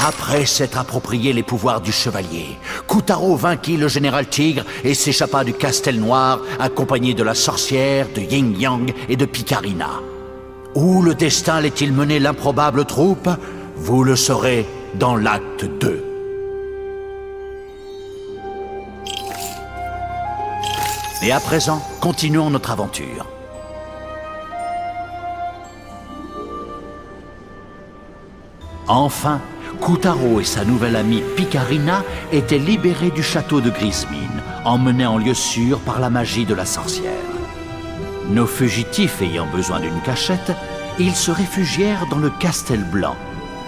Après s'être approprié les pouvoirs du chevalier, Kotaro vainquit le général Tigre et s'échappa du Castel Noir, accompagné de la sorcière, de Yin Yang et de Picarina. Où le destin allait-il mener l'improbable troupe? Vous le saurez dans l'acte 2. Et à présent, continuons notre aventure. Enfin, Kotaro et sa nouvelle amie Picarina étaient libérés du château de Grismine, emmenés en lieu sûr par la magie de la sorcière. Nos fugitifs ayant besoin d'une cachette, ils se réfugièrent dans le Castel Blanc,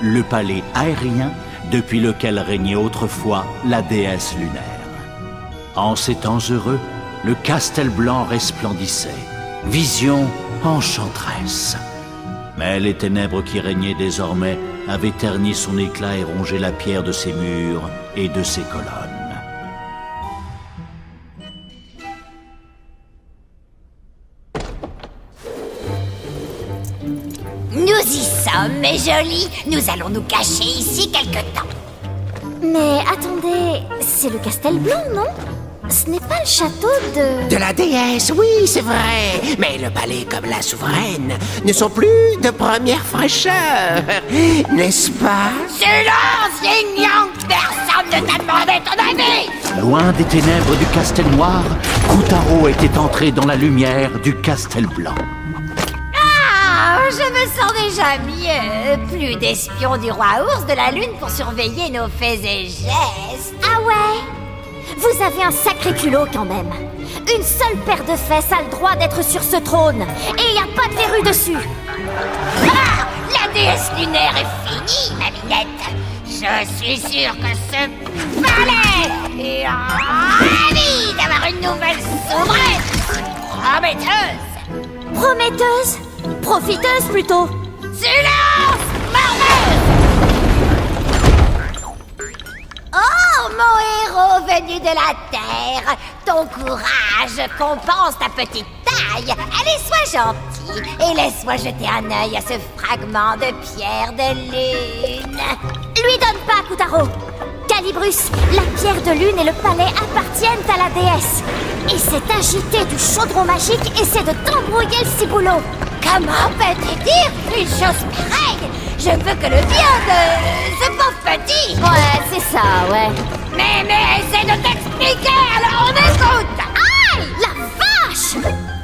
le palais aérien depuis lequel régnait autrefois la déesse lunaire. En ces temps heureux, le Castel Blanc resplendissait, vision enchanteresse. Mais les ténèbres qui régnaient désormais avaient terni son éclat et rongé la pierre de ses murs et de ses colonnes. Nous y sommes, mes jolis. Nous allons nous cacher ici quelque temps. Mais attendez, c'est le Castel Blanc, non? Ce n'est pas le château de... De la déesse, oui, c'est vrai. Mais le palais comme la souveraine ne sont plus de première fraîcheur, n'est-ce pas? Silence, Yin Yang! Personne ne t'a demandé ton avis! Loin des ténèbres du Castel Noir, Kotaro était entré dans la lumière du Castel Blanc. Ah, je me sens déjà mieux. Plus d'espions du roi ours de la lune pour surveiller nos faits et gestes. Ah ouais? Vous avez un sacré culot quand même. Une seule paire de fesses a le droit d'être sur ce trône. Et il n'y a pas de verrue dessus. Ah! La déesse lunaire est finie, ma minette. Je suis sûr que ce palais est ravi d'avoir une nouvelle souveraine prometteuse. Prometteuse? Profiteuse plutôt. Silence, morveuse! Oh, mon héros venu de la terre, ton courage compense ta petite taille. Allez, sois gentil et laisse-moi jeter un œil à ce fragment de pierre de lune. Lui donne pas, Kotaro. Calibrus, la pierre de lune et le palais appartiennent à la déesse. Il s'est agité du chaudron magique et c'est de t'embrouiller le ciboulot. Comment peux-tu dire une chose pareille? Je veux que le bien de ce pauvre petit. Ouais, c'est ça, ouais. Mais essaie de t'expliquer, alors on écoute. Aïe, la vache!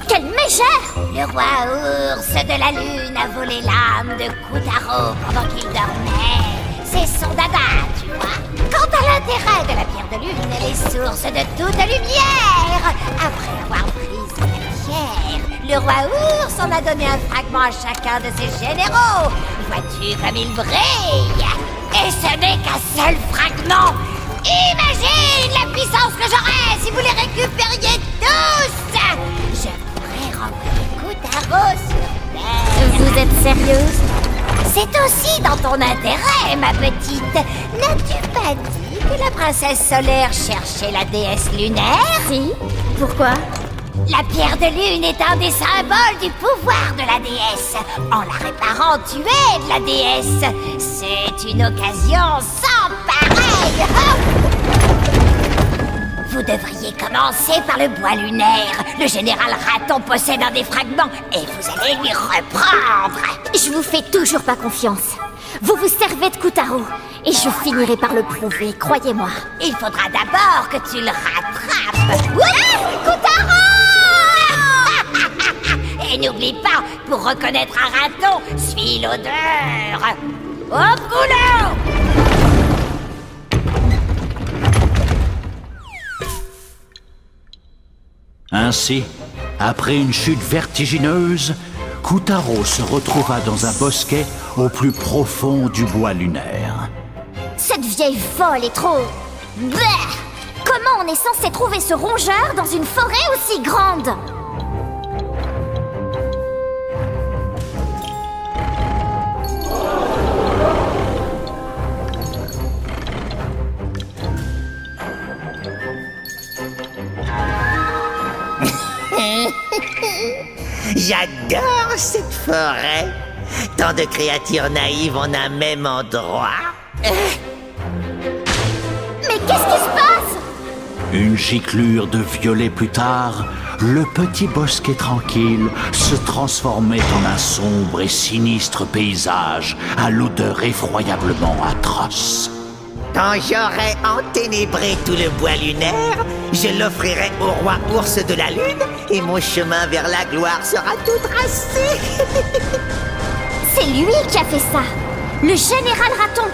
Quelle mégère! Le roi ours de la lune a volé l'âme de Kotaro pendant qu'il dormait. C'est son dada, tu vois. Quant à l'intérêt de la pierre de lune, elle est source de toute lumière. Après avoir pris la pierre, le roi ours en a donné un fragment à chacun de ses généraux. Vois-tu comme il brille? Et ce n'est qu'un seul fragment. Imagine la puissance que j'aurais si vous les récupériez tous. Je pourrais renvoyer Kotaro sur terre. Vous êtes sérieuse? C'est aussi dans ton intérêt, ma petite. N'as-tu pas dit que la princesse solaire cherchait la déesse lunaire? Si. Pourquoi? La pierre de lune est un des symboles du pouvoir de la déesse. En la réparant, tu aides la déesse. C'est une occasion sans pareille. Vous devriez commencer par le bois lunaire. Le général Raton possède un des fragments et vous allez lui reprendre. Je vous fais toujours pas confiance. Vous vous servez de Kotaro et je finirai par le prouver, croyez-moi. Il faudra d'abord que tu le rattrapes. Oui, Kotaro! Et n'oublie pas, pour reconnaître un raton, suis l'odeur. Au boulot! Ainsi, après une chute vertigineuse, Kotaro se retrouva dans un bosquet au plus profond du bois lunaire. Cette vieille folle est trop... Bleh! Comment on est censé trouver ce rongeur dans une forêt aussi grande? J'adore cette forêt. Tant de créatures naïves en un même endroit. Mais qu'est-ce qui se passe? Une giclure de violet plus tard, le petit bosquet tranquille se transformait en un sombre et sinistre paysage à l'odeur effroyablement atroce. Quand j'aurai enténébré tout le bois lunaire, je l'offrirai au roi ours de la lune et mon chemin vers la gloire sera tout tracé. C'est lui qui a fait ça. Le général Raton.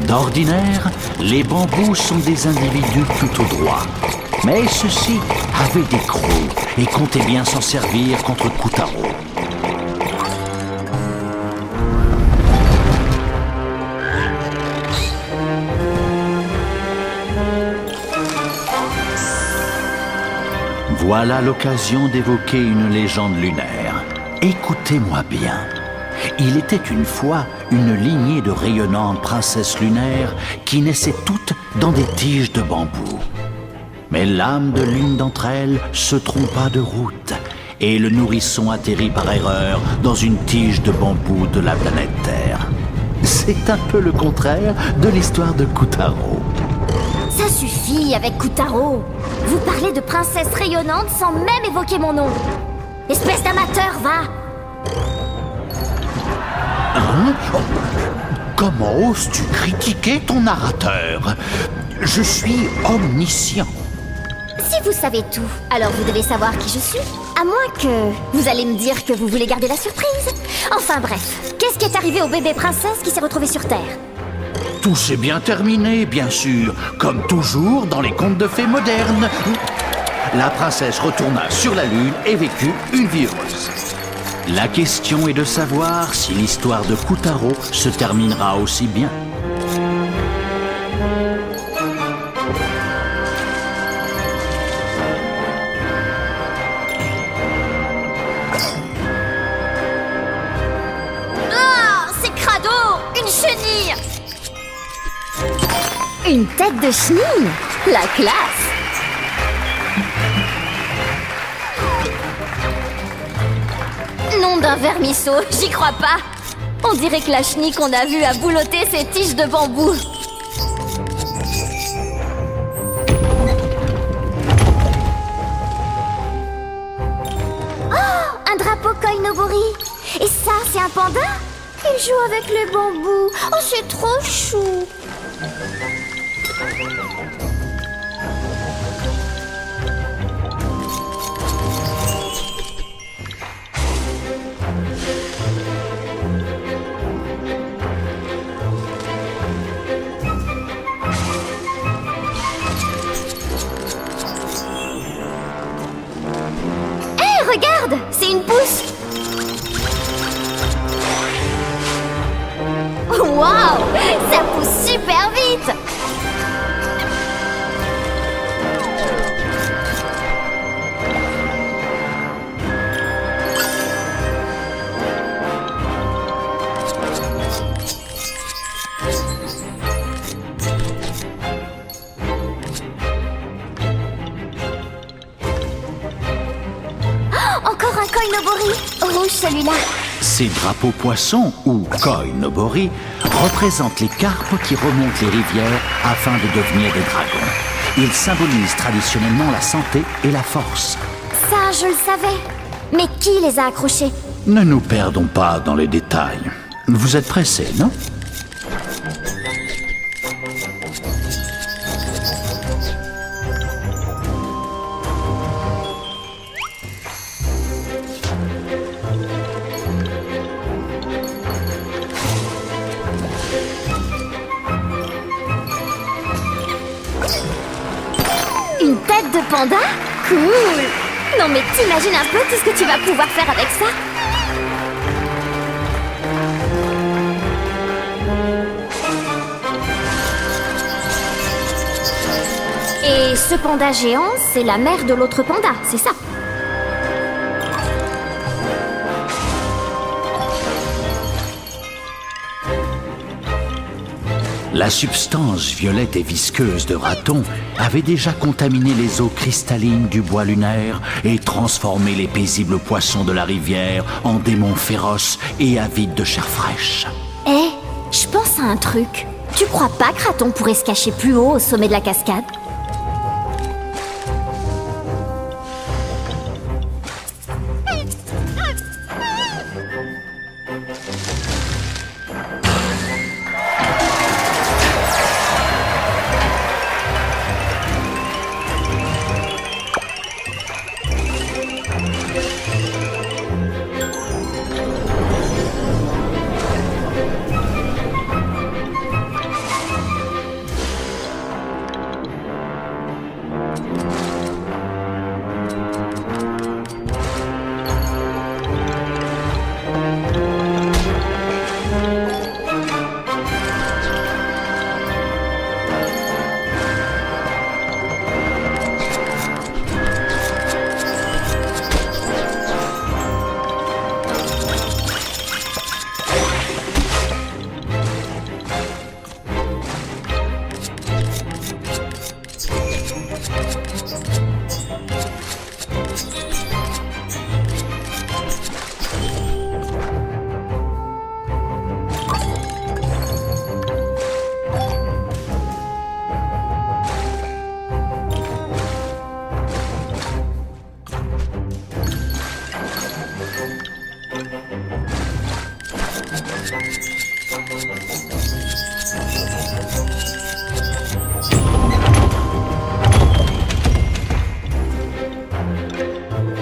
D'ordinaire, les bambous sont des individus plutôt droits. Mais ceux-ci avaient des crocs et comptaient bien s'en servir contre Kotaro. Voilà l'occasion d'évoquer une légende lunaire. Écoutez-moi bien. Il était une fois une lignée de rayonnantes princesses lunaires qui naissaient toutes dans des tiges de bambou. Mais l'âme de l'une d'entre elles se trompa de route et le nourrisson atterrit par erreur dans une tige de bambou de la planète Terre. C'est un peu le contraire de l'histoire de Kotaro. Ça suffit avec Kotaro. Vous parlez de princesse rayonnante sans même évoquer mon nom. Espèce d'amateur, va! Hein? Comment oses-tu critiquer ton narrateur? Je suis omniscient. Si vous savez tout, alors vous devez savoir qui je suis. À moins que vous allez me dire que vous voulez garder la surprise. Enfin bref, qu'est-ce qui est arrivé au bébé princesse qui s'est retrouvé sur Terre? Tout s'est bien terminé, bien sûr, comme toujours dans les contes de fées modernes. La princesse retourna sur la Lune et vécut une vie heureuse. La question est de savoir si l'histoire de Kotaro se terminera aussi bien. Ah, c'est crado! Une chenille! Une tête de chenille? La classe! Nom d'un vermisseau, j'y crois pas. On dirait que la chenille qu'on a vue a boulotté ses tiges de bambou. Oh, un drapeau Koinobori. Et ça, c'est un panda? Il joue avec les bambous. Oh, c'est trop chou. Regarde, c'est une pousse. Waouh, ça pousse super vite. Encore un Koinobori, rouge celui-là. Ces drapeaux poissons, ou Koinobori, représentent les carpes qui remontent les rivières afin de devenir des dragons. Ils symbolisent traditionnellement la santé et la force. Ça, je le savais. Mais qui les a accrochés? Ne nous perdons pas dans les détails. Vous êtes pressés, non? panda? Cool! Non mais t'imagines un peu tout ce que tu vas pouvoir faire avec ça? Et ce panda géant, c'est la mère de l'autre panda, c'est ça? La substance violette et visqueuse de Raton avait déjà contaminé les eaux cristallines du bois lunaire et transformé les paisibles poissons de la rivière en démons féroces et avides de chair fraîche. Eh, je pense à un truc. Tu crois pas que Raton pourrait se cacher plus haut au sommet de la cascade?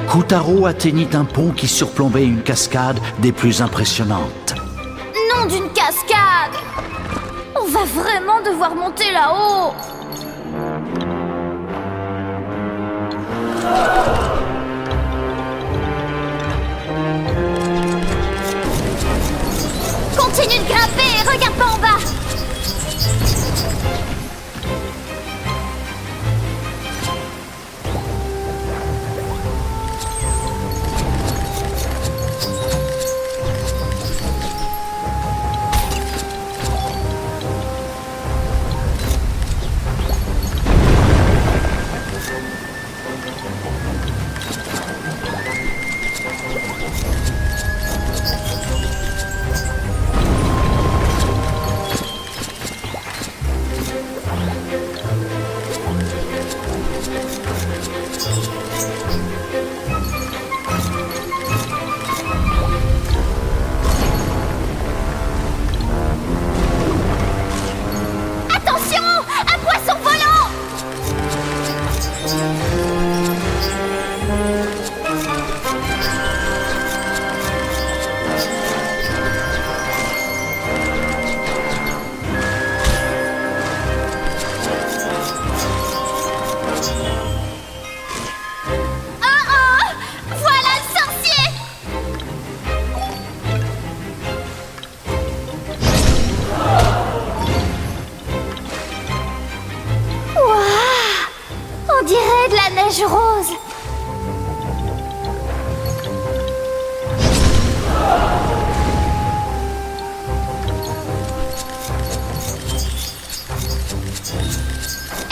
Kotaro atteignit un pont qui surplombait une cascade des plus impressionnantes. Nom d'une cascade! On va vraiment devoir monter là-haut! Continue de grimper et regarde pas en bas! On dirait de la neige rose.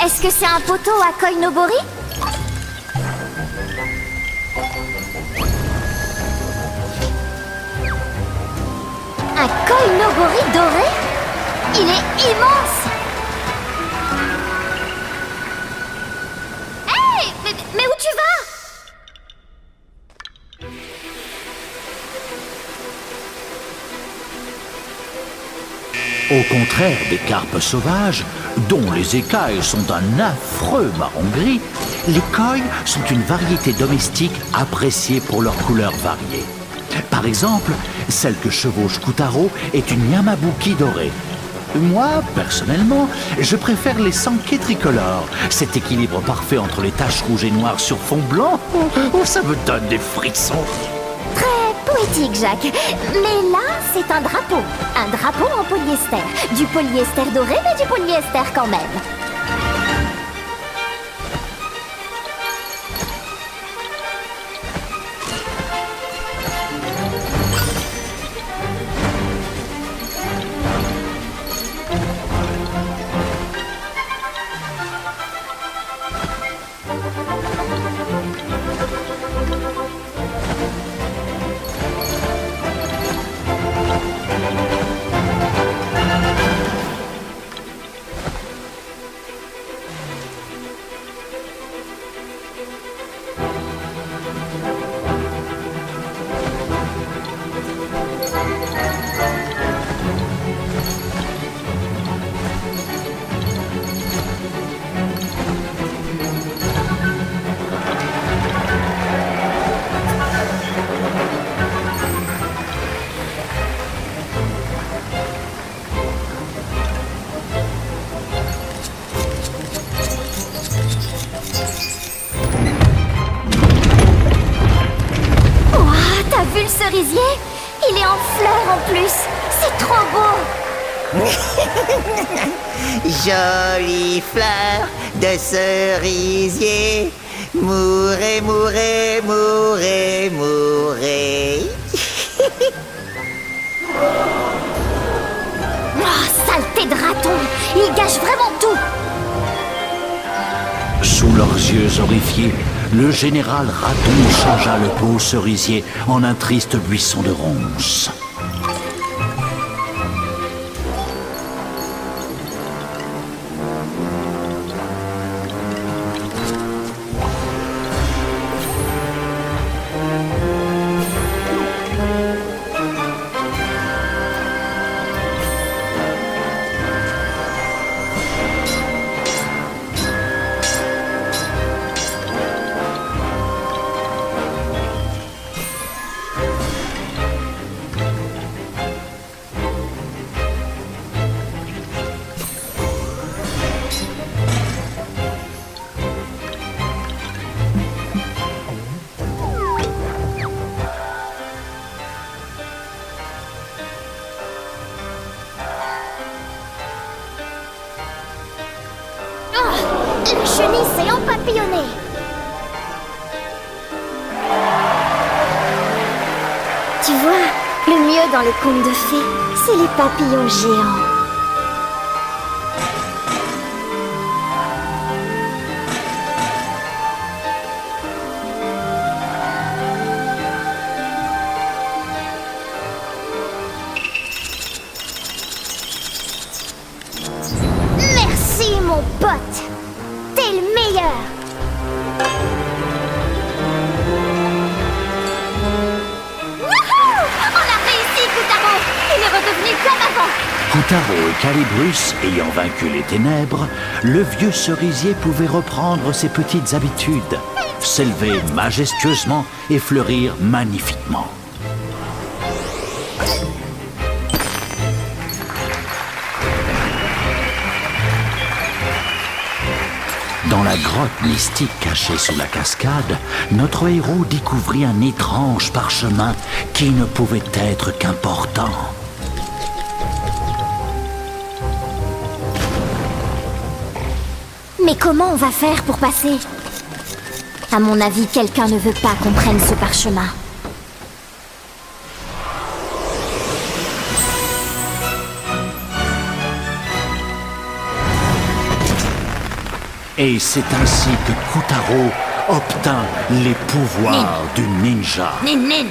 Est-ce que c'est un poteau à Koinobori? Un Koinobori doré? Il est immense! Hey! Mais où tu vas? Au contraire des carpes sauvages, dont les écailles sont d'un affreux marron gris, les koi sont une variété domestique appréciée pour leurs couleurs variées. Par exemple, celle que chevauche Kotaro est une yamabuki dorée. Moi, personnellement, je préfère les sankés tricolores. Cet équilibre parfait entre les taches rouges et noires sur fond blanc, ça me donne des frissons. Très poétique, Jacques. Mais là, c'est un drapeau. Un drapeau en polyester. Du polyester doré, mais du polyester quand même. Cerisier, il est en fleurs en plus. C'est trop beau. Jolie fleur de cerisier, mourez, mourez, mourez, mourez. Oh, saleté de raton. Il gâche vraiment tout. Sous leurs yeux horrifiés, le général Raton changea le beau cerisier en un triste buisson de ronces. La chenille s'est empapillonnée. Tu vois, le mieux dans les contes de fées, c'est les papillons géants. Merci, mon pote. T'es le meilleur. Wouhou! On a réussi, Kutaro. Il est redevenu comme avant. Kutaro et Calibrus ayant vaincu les ténèbres, le vieux cerisier pouvait reprendre ses petites habitudes, s'élever majestueusement et fleurir magnifiquement. Dans la grotte mystique cachée sous la cascade, notre héros découvrit un étrange parchemin qui ne pouvait être qu'important. Mais comment on va faire pour passer? À mon avis, quelqu'un ne veut pas qu'on prenne ce parchemin. Et c'est ainsi que Kutaro obtint les pouvoirs du ninja. Nin nin.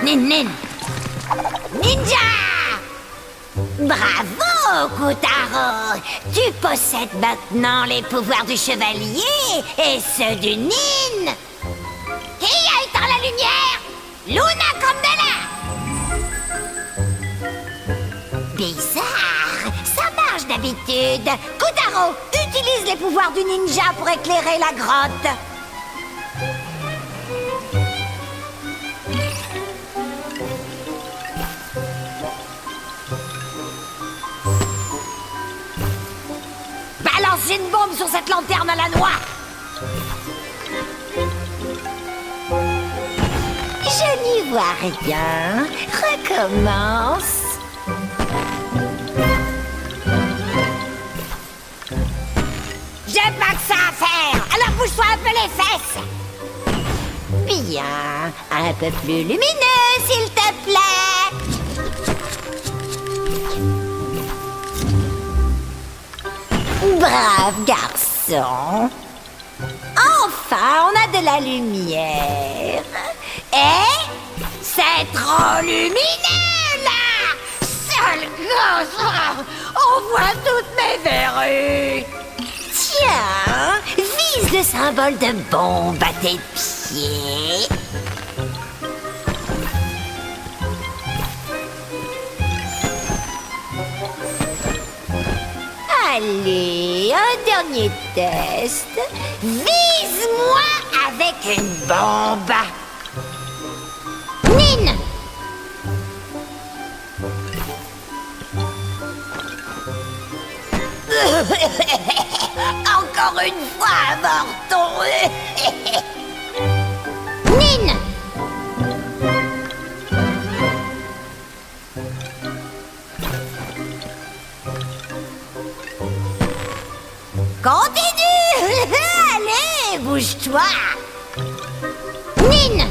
Nin nin. Ninja! Bravo, Kutaro! Tu possèdes maintenant les pouvoirs du chevalier et ceux du nin! Qui a éteint la lumière? Luna Candela! Bizarre! Ça marche d'habitude! Kutaro, utilise les pouvoirs du ninja pour éclairer la grotte! j'ai une bombe sur cette lanterne à la noix. Je n'y vois rien. Recommence. J'ai pas que ça à faire. Alors bouge-toi un peu les fesses. Bien. Un peu plus lumineux, s'il te plaît. Brave garçon. Enfin, on a de la lumière. Et c'est trop lumineux, là. Sale gosse. On voit toutes mes verrues. Tiens, vise le symbole de bombe à tes pieds. Allez, un dernier test. Vise-moi avec une bombe. Nine! Encore une fois, Morton. Nine! Continue! Allez, bouge-toi! Nine!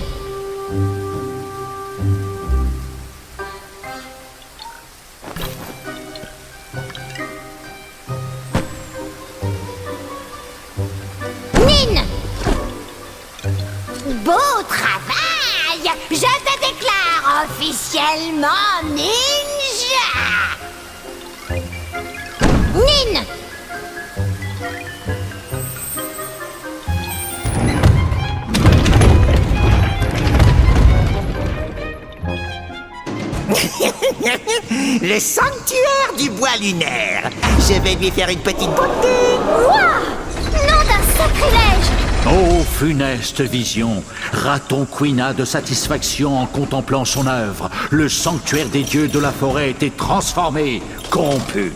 Nine! Beau travail! Je te déclare officiellement ninja! Nine! Le sanctuaire du bois lunaire. Je vais lui faire une petite beauté. Ouah! Nom d'un sacrilège! Oh, funeste vision! Raton Quina de satisfaction en contemplant son œuvre. Le sanctuaire des dieux de la forêt était transformé, corrompu.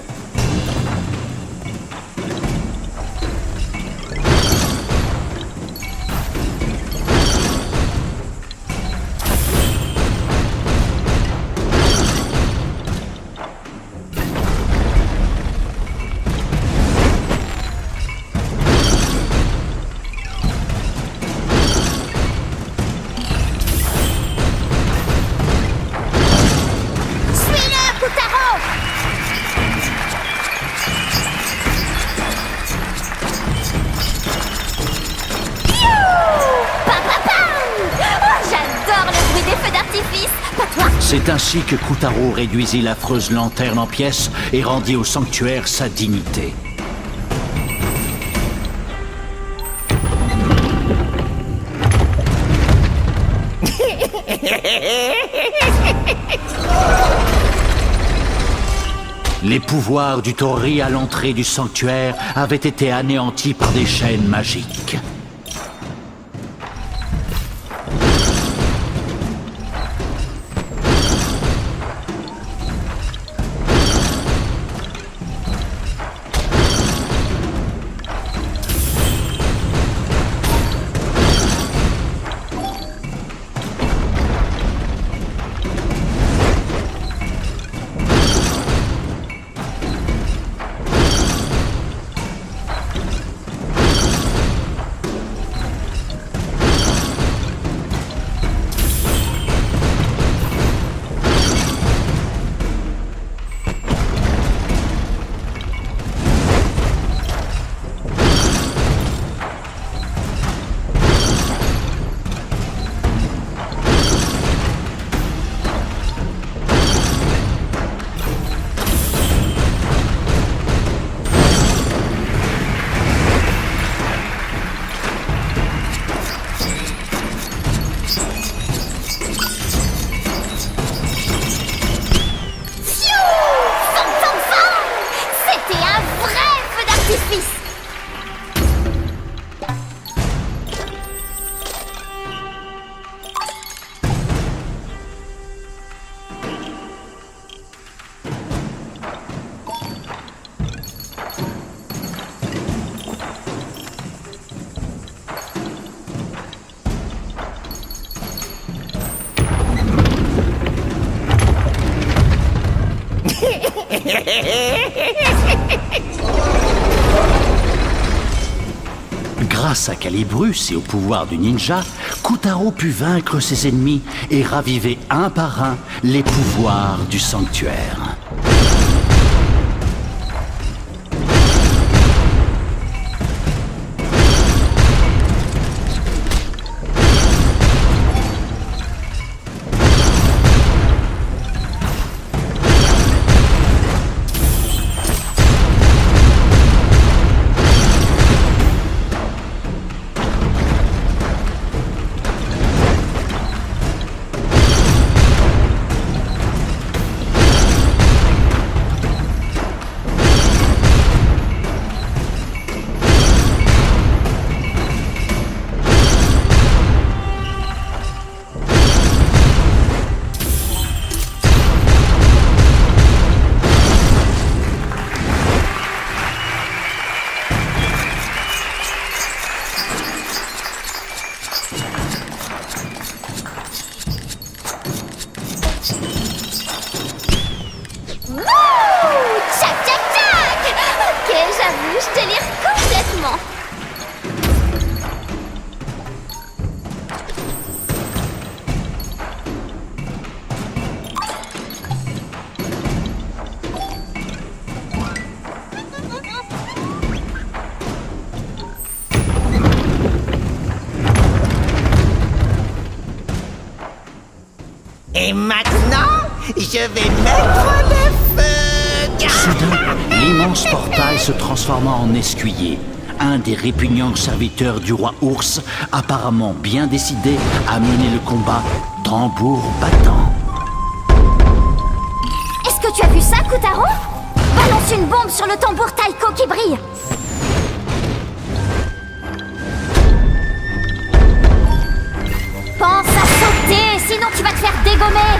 Suis-le, Kutaro! Oh, j'adore le bruit des feux d'artifice! Pas toi! C'est ainsi que Kutaro réduisit l'affreuse lanterne en pièces et rendit au sanctuaire sa dignité. Les pouvoirs du Tori à l'entrée du sanctuaire avaient été anéantis par des chaînes magiques. Grâce à Calibrus et au pouvoir du ninja, Kotaro put vaincre ses ennemis et raviver un par un les pouvoirs du sanctuaire. Tchac, tchac, tchac. Ok, j'avoue, je délire complètement. Et maintenant, je vais mettre le feu. Soudain, l'immense portail se transforma en escuyer. Un des répugnants serviteurs du roi ours, apparemment bien décidé à mener le combat tambour battant. Est-ce que tu as vu ça, Kotaro? Balance une bombe sur le tambour taiko qui brille. Pense à sauter, sinon tu vas te faire dégommer.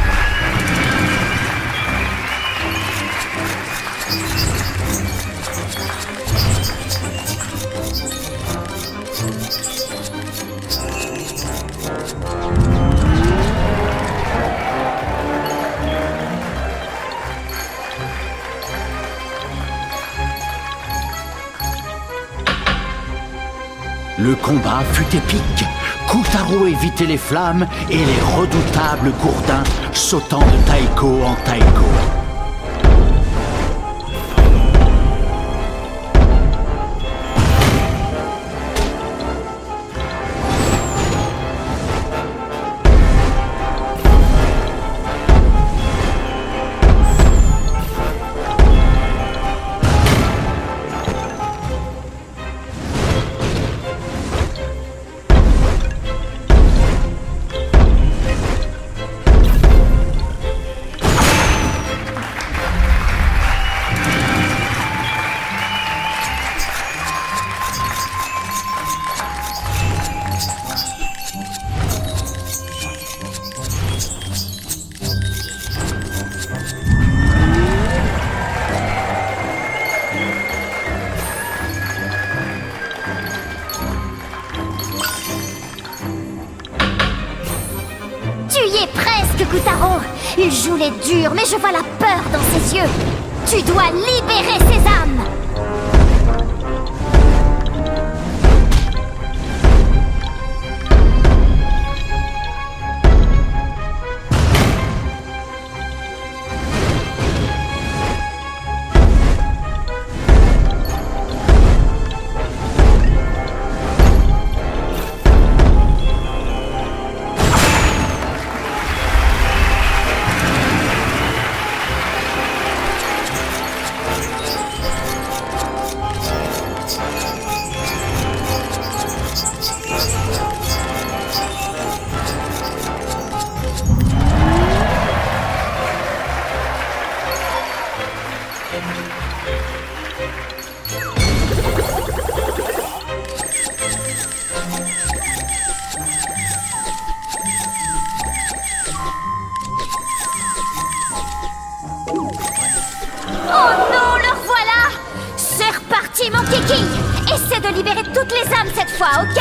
Le combat fut épique. Kotaro évitait les flammes et les redoutables gourdins sautant de taiko en taiko. Tu y es presque, Kotaro. Il joue les durs, mais je vois la peur dans ses yeux. Tu dois libérer ses âmes. Mon kiki, essaie de libérer toutes les âmes cette fois, ok?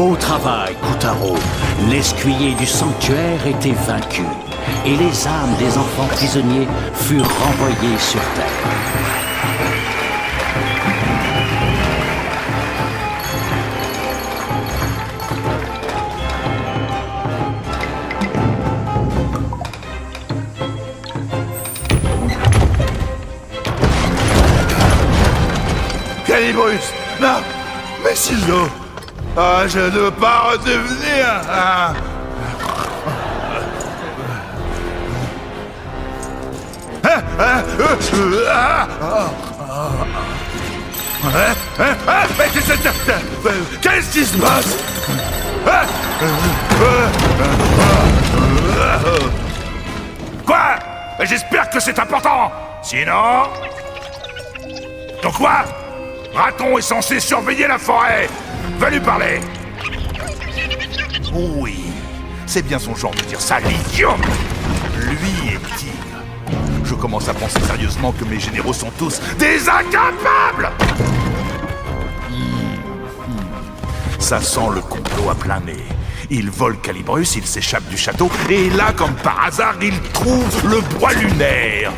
Beau travail, Kutaro. L'escuyer du sanctuaire était vaincu, et les âmes des enfants prisonniers furent renvoyées sur Terre. Calibrus! Non! Mes ciseaux! Ah, je ne veux pas redevenir un... Mais qu'est-ce qui se passe? Quoi? J'espère que c'est important! Sinon... Donc quoi? Raton est censé surveiller la forêt! Va lui parler! Oui, c'est bien son genre de dire ça, l'idiot! Lui est tigre. Je commence à penser sérieusement que mes généraux sont tous des incapables! Ça sent le complot à plein nez. Il vole Calibrus, il s'échappe du château, et là, comme par hasard, il trouve le bois lunaire.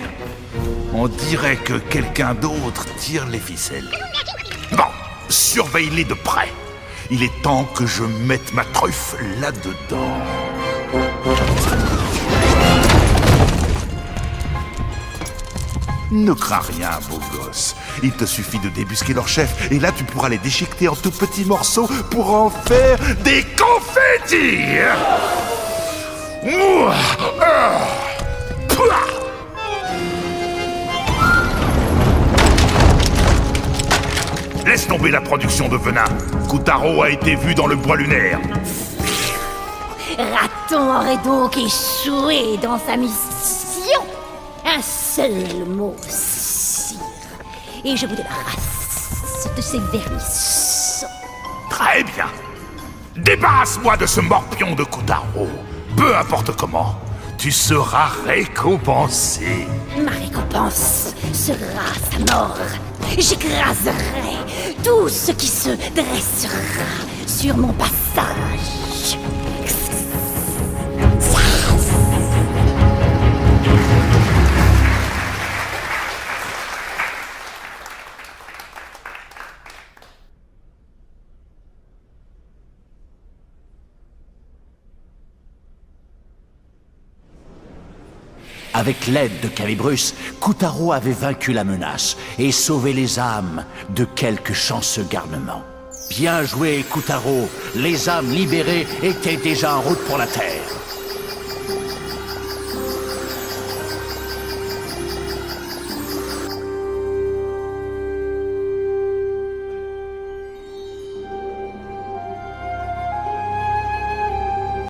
On dirait que quelqu'un d'autre tire les ficelles. Bon, surveille-les de près. Il est temps que je mette ma truffe là-dedans. Ne crains rien, beau gosse. Il te suffit de débusquer leur chef, et là tu pourras les déchiqueter en tout petits morceaux pour en faire des confettis. Laisse tomber la production de venin. Kutaro a été vu dans le bois lunaire. Raton aurait donc échoué dans sa mission. Un seul mot, sire. Et je vous débarrasse de ces vermissons. Très bien. Débarrasse-moi de ce morpion de Kutaro. Peu importe comment, tu seras récompensé. Ma récompense sera sa mort. J'écraserai tout ce qui se dressera sur mon passage. Avec l'aide de Calibrus, Kutaro avait vaincu la menace et sauvé les âmes de quelques chanceux garnements. Bien joué, Kutaro. Les âmes libérées étaient déjà en route pour la Terre.